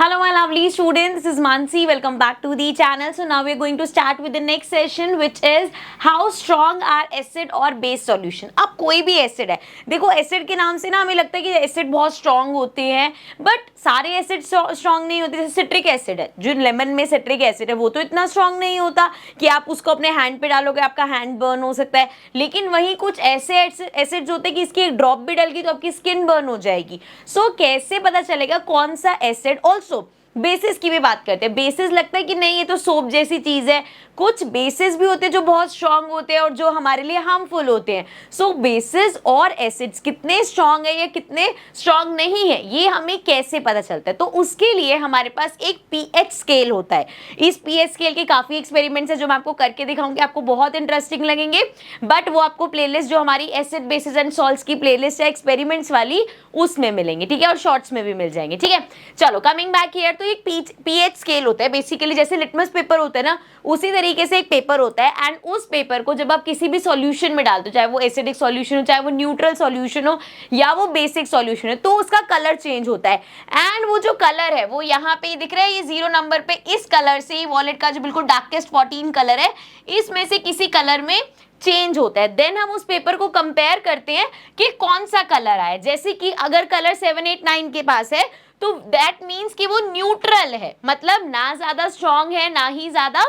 Hello my lovely students, this is Mansi. Welcome back to the channel. So now we are going to start with the next session which is how strong are acid और base solution. अब कोई भी acid है, देखो acid के नाम से ना हमें लगता है कि acid बहुत strong होते हैं, but सारे acid strong नहीं होते. जैसे citric acid है, जो lemon में citric acid है वो तो इतना strong नहीं होता कि आप उसको अपने hand पे डालोगे आपका hand burn हो सकता है, लेकिन वहीं कुछ ऐसे acids होते हैं कि इसकी एक drop भी डल गई तो आपकी skin burn हो जाएगी. So कैसे पता चलेगा कौन सा acid? ऑल्सो बेसिस की भी बात करते हैं. बेसिस लगता है कि नहीं ये तो सोप जैसी चीज है, कुछ बेसिस भी होते हैं जो बहुत स्ट्रांग होते हैं और जो हमारे लिए हार्मफुल होते हैं. सो बेसिस और एसिड्स कितने स्ट्रांग है या कितने स्ट्रांग नहीं है ये हमें कैसे पता चलता है? तो उसके लिए हमारे पास एक पीएच स्केल होता है. इस पीएच स्केल के काफी एक्सपेरिमेंट्स है जो मैं आपको करके दिखाऊंगी, आपको बहुत इंटरेस्टिंग लगेंगे, बट वो आपको प्लेलिस्ट जो हमारी एसिड बेसिस एंड सॉल्ट्स की प्लेलिस्ट है एक्सपेरिमेंट्स वाली उसमें मिलेंगे, ठीक है, और शॉर्ट्स में भी मिल जाएंगे, ठीक है. चलो कमिंग बैक हियर, तो एक पीएच स्केल होता है बेसिकली जैसे लिटमस पेपर होता है ना, उसी तरीके से एक पेपर होता है. एंड उस पेपर को जब आप किसी भी सॉल्यूशन में डालते हो, चाहे वो एसिडिक सॉल्यूशन हो, चाहे वो न्यूट्रल सॉल्यूशन हो या वो बेसिक सॉल्यूशन है, तो उसका कलर चेंज होता है. एंड वो जो कलर है वो यहाँ पे दिख रहा है, ये 0 नंबर पे, इस कलर से वॉलेट का जो बिल्कुल डार्केस्ट 14 कलर है इसमें से किसी कलर में चेंज होता है. देन हम उस पेपर को कंपेयर करते हैं कि कौन सा कलर आया. जैसे कि अगर कलर 7, 8, 9 के पास है तो दैट मीन्स कि वो न्यूट्रल है, मतलब ना ज्यादा स्ट्रॉन्ग है ना ही ज्यादा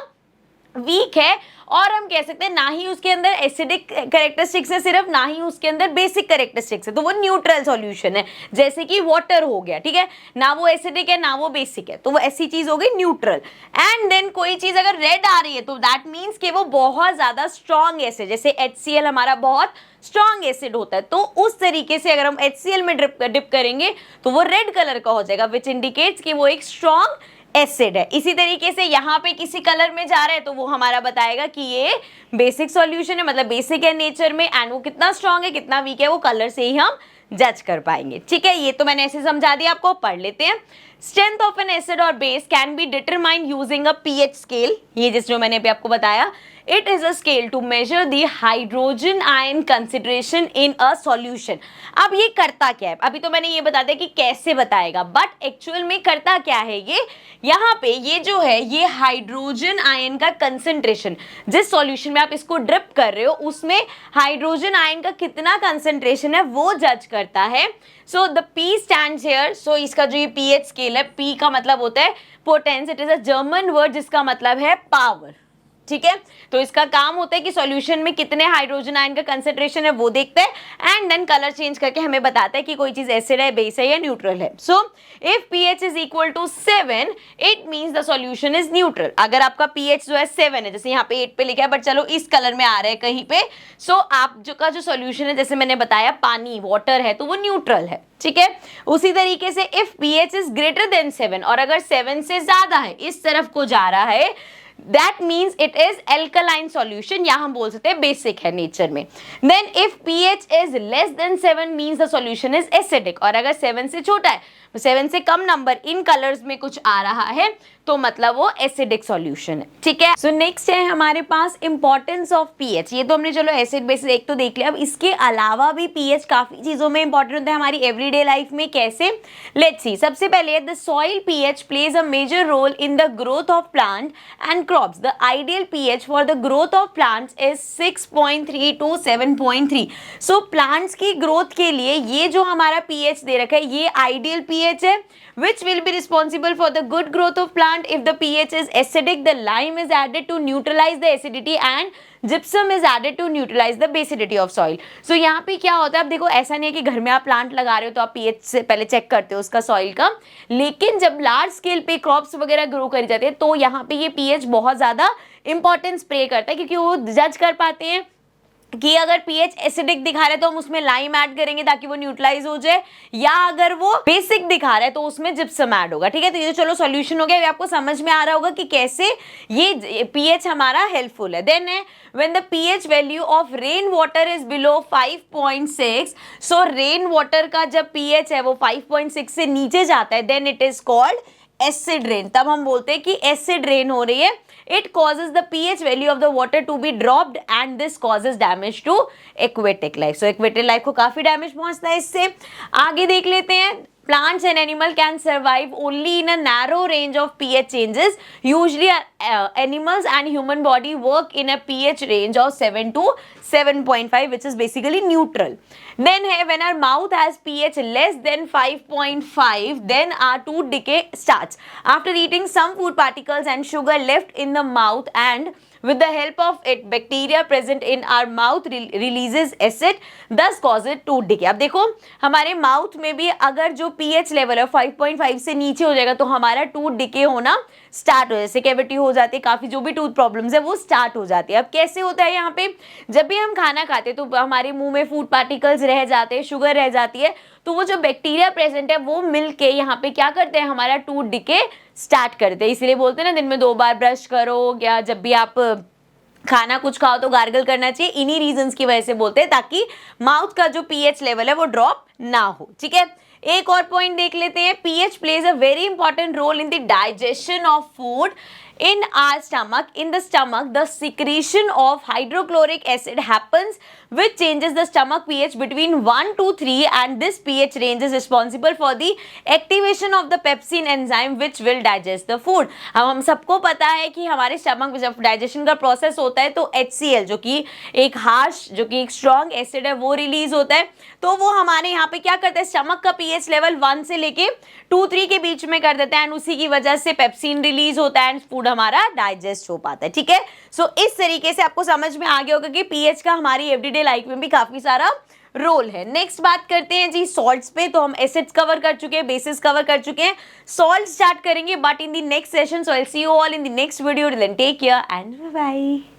वीक है, और हम कह सकते हैं ना ही उसके अंदर एसिडिक कैरेक्टरिस्टिक्स है सिर्फ, ना ही उसके अंदर बेसिक कैरेक्टरिस्टिक्स है, तो वो न्यूट्रल सॉल्यूशन है. जैसे कि वाटर हो गया, ठीक है, ना वो एसिडिक है ना वो बेसिक है, तो वो ऐसी चीज हो गई न्यूट्रल. एंड देन कोई चीज अगर रेड आ रही है तो दैट मीन्स कि वो बहुत ज्यादा स्ट्रॉन्ग एसिड, जैसे HCl हमारा बहुत स्ट्रॉन्ग एसिड होता है, तो उस तरीके से अगर हम HCl में डिप करेंगे तो वो रेड कलर का हो जाएगा, विच इंडिकेट्स कि वो एक स्ट्रॉन्ग एसिड है. इसी तरीके से यहाँ पे किसी कलर में जा रहा है तो वो हमारा बताएगा कि ये बेसिक सॉल्यूशन है, मतलब बेसिक है नेचर में, एंड वो कितना स्ट्रॉन्ग है कितना वीक है वो कलर से ही हम जज कर पाएंगे, ठीक है. ये तो मैंने ऐसे समझा दिया आपको, पढ़ लेते हैं. स्ट्रेंथ ऑफ एन एसिड और base can be determined using a pH scale. ये जिस जो मैंने अभी आपको बताया, it is a scale to measure the hydrogen ion consideration in a solution. अब ये करता क्या है? अभी तो मैंने ये बता दिया कि कैसे बताएगा, बट एक्चुअल में करता क्या है ये, यहाँ पे ये जो है ये हाइड्रोजन आयन का कंसेंट्रेशन, जिस सॉल्यूशन में आप इसको ड्रिप कर रहे हो उसमें हाइड्रोजन आयन का कितना कंसेंट्रेशन है वो जज करता है. So the P stands here. So इसका जो ये पीएच स्केल है, P का मतलब होता है potence, it is a German word जिसका मतलब है पावर, ठीक है. तो इसका काम होता है कि सॉल्यूशन में कितने हाइड्रोजन आयन का कंसेंट्रेशन है वो देखते हैं एंड देन कलर चेंज करके हमें बताता है कि कोई चीज एसिड है, बेस है या न्यूट्रल है. So if pH is equal to 7 it means the solution is neutral. अगर आपका pH जो है 7 है, जैसे यहाँ पे 8 पे लिखा है बट चलो इस कलर में आ रहा है कहीं पे, सो आप जो का जो सॉल्यूशन है जैसे मैंने बताया पानी वाटर है तो वो न्यूट्रल है, ठीक है. उसी तरीके से if pH is greater than 7 और अगर 7 से ज्यादा है, इस तरफ को जा रहा है, that means it is alkaline solution, या हम बोल सकते हैं बेसिक है नेचर में. then if pH is less than 7 means the solution is acidic, और अगर 7 से छोटा है, 7 से कम नंबर इन कलर्स में कुछ आ रहा है तो मतलब वो एसिडिक सॉल्यूशन है, ठीक है. सो नेक्स्ट है हमारे पास इंपॉर्टेंस ऑफ पीएच. ये तो हमने चलो एसिड बेसिस एक तो देख लिया, अब इसके अलावा भी पीएच काफी चीजों में इंपॉर्टेंट होता है हमारी एवरीडे लाइफ में. कैसे? Let's see. सबसे पहले the soil pH plays a major role in the growth of plant and crops. The ideal pH for the growth of plants is 6.3 to 7.3. So plants की growth के लिए ये जो हमारा पीएच दे रखा है ये आइडियल पीएच है, which will be responsible for the good growth of plant. If the pH is acidic, the lime is added to neutralize the acidity and gypsum is added to neutralize the basicity of soil. So यहाँ पे क्या होता है, अब देखो ऐसा नहीं है कि घर में आप प्लांट लगा रहे हो तो आप pH से पहले चेक करते हो उसका सॉइल का, लेकिन जब लार्ज स्केल पे क्रॉप्स वगैरह ग्रो करी जाती है तो यहाँ पे ये pH बहुत ज्यादा इंपॉर्टेंस प्ले करता है, क्योंकि वो जज कर पाते हैं कि अगर pH एसिडिक दिखा रहा है तो हम उसमें लाइम ऐड करेंगे ताकि वो न्यूट्रलाइज हो जाए, या अगर वो बेसिक दिखा रहा है तो उसमें जिप्सम ऐड होगा, ठीक है. तो ये चलो सॉल्यूशन हो गया, ये आपको समझ में आ रहा होगा कि कैसे ये pH हमारा हेल्पफुल है. देन है when the pH value of rain water is below 5.6, so rain water का जब pH है वो 5.6 से नीचे जाता है then it is called acid rain. तब हम बोलते हैं कि acid rain हो रही है. It causes the pH value of the water to be dropped and this causes damage to aquatic life. So aquatic life को काफी डैमेज पहुंचता है इससे. आगे देख लेते हैं plants and animal can survive only in a narrow range of pH changes. Usually animals and human body work in a pH range of 7 to 7.5, which is basically neutral. Then when our mouth has pH less than 5.5, then our tooth decay starts. After eating some food particles and sugar left in the mouth, and with the help of it, bacteria present in our mouth releases acid, thus causes tooth decay. अब देखो हमारे mouth में भी अगर जो pH level है 5.5 से नीचे हो जाएगा तो हमारा टूथ डिके होना स्टार्ट हो जाए, जैसे कैविटी हो जाती है, काफ़ी जो भी टूथ प्रॉब्लम्स है वो स्टार्ट हो जाती है। अब कैसे होता है यहाँ पे, जब भी हम खाना खाते हैं तो हमारे मुंह में फूड पार्टिकल्स रह जाते हैं, शुगर रह जाती है, तो वो जो बैक्टीरिया प्रेजेंट है वो मिलके यहाँ पे क्या करते हैं, हमारा टूथ डिके स्टार्ट करते हैं। इसलिए बोलते हैं ना दिन में 2 बार ब्रश करो, या जब भी आप खाना कुछ खाओ तो गार्गल करना चाहिए, इन्हीं रीजंस की वजह से बोलते हैं, ताकि माउथ का जो पीएच लेवल है वो ड्रॉप ना हो। ठीक है, एक और पॉइंट देख लेते हैं। PH plays a very important role in the digestion of food in our stomach. In the stomach, the secretion of hydrochloric acid happens, which changes the stomach pH between 1 to 3, and this pH range is responsible for the activation of the pepsin enzyme which will digest the food. अब हम सबको पता है कि हमारे stomach में जब digestion का प्रोसेस होता है तो HCl जो कि एक हार्श, जो कि एक स्ट्रॉन्ग एसिड है, वो रिलीज होता है, तो वो हमारे यहाँ पे क्या करता है, स्टमक का पीएच लेवल 1 से लेके 2-3 के बीच में कर देता है, एंड उसी की वजह से पेप्सिन रिलीज होता है एंड फूड हमारा डाइजेस्ट हो पाता है। ठीक है, सो इस तरीके से आपको समझ में आ गया होगा कि पीएच का हमारी एवरीडे लाइफ में भी काफी सारा रोल है। नेक्स्ट बात करते हैं जी सॉल्ट्स पे। तो हम एसिड्स कवर कर चुके हैं, बेसिस कवर कर चुके हैं, सॉल्ट स्टार्ट करेंगे but in the next session. So I will see you all in the next video. Till then take care and bye bye.